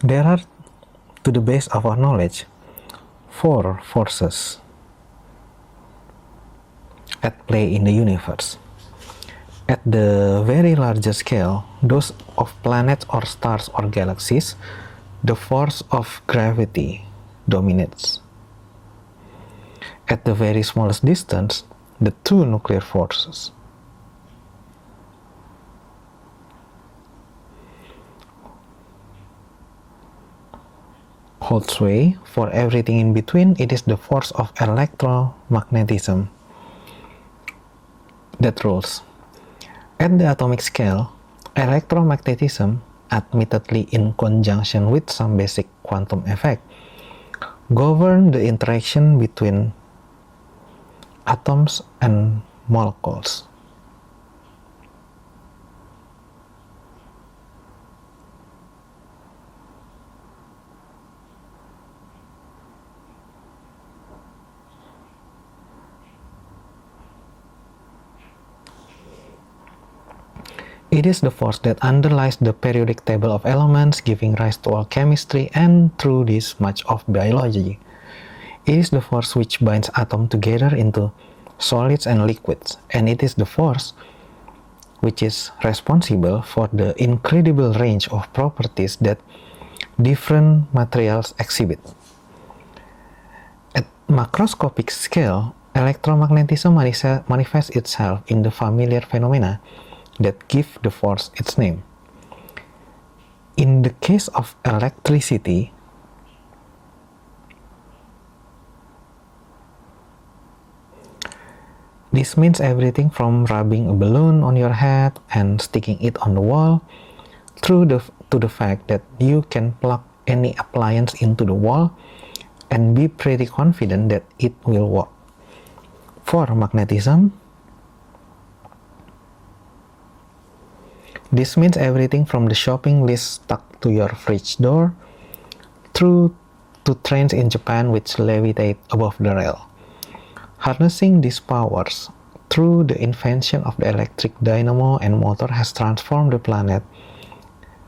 There are, to the base of our knowledge, four forces at play in the universe. At the very largest scale, those of planets or stars or galaxies, the force of gravity dominates. At the very smallest distance, the two nuclear forces. Hold sway. For everything in between, it is the force of electromagnetism that rules. At the atomic scale, electromagnetism, admittedly in conjunction with some basic quantum effect, govern the interaction between atoms and molecules. It is the force that underlies the periodic table of elements, giving rise to all chemistry and, through this, much of biology. It is the force which binds atoms together into solids and liquids, and it is the force which is responsible for the incredible range of properties that different materials exhibit. At macroscopic scale, electromagnetism manifests itself in the familiar phenomena that give the force its name. In the case of electricity, this means everything from rubbing a balloon on your head and sticking it on the wall, to the fact that you can plug any appliance into the wall and be pretty confident that it will work. For magnetism, this means everything from the shopping list stuck to your fridge door through to trains in Japan which levitate above the rail. Harnessing these powers through the invention of the electric dynamo and motor has transformed the planet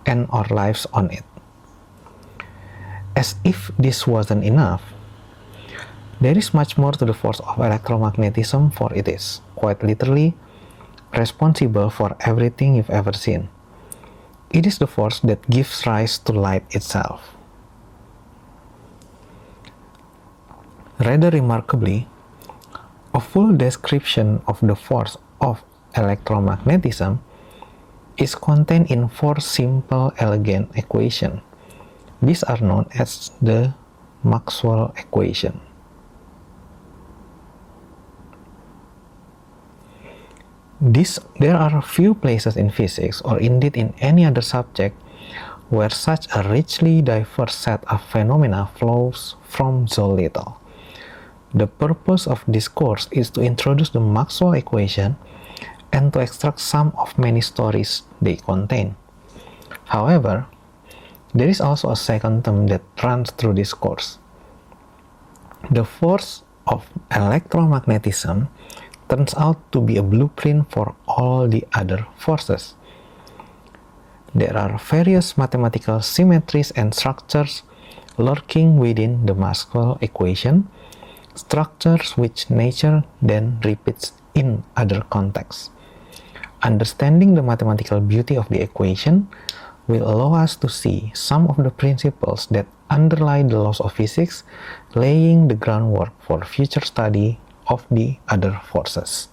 and our lives on it. As if this wasn't enough, there is much more to the force of electromagnetism, for it is, quite literally, responsible for everything you've ever seen. It is the force that gives rise to light itself. Rather remarkably, a full description of the force of electromagnetism is contained in four simple, elegant equations. These are known as the Maxwell equation. There are few places in physics, or indeed in any other subject, where such a richly diverse set of phenomena flows from so little. The purpose of this course is to introduce the Maxwell equation and to extract some of many stories they contain. However, there is also a second term that runs through this course. The force of electromagnetism turns out to be a blueprint for all the other forces. There are various mathematical symmetries and structures lurking within the Maxwell equation, structures which nature then repeats in other contexts. Understanding the mathematical beauty of the equation will allow us to see some of the principles that underlie the laws of physics, laying the groundwork for future study of the other forces.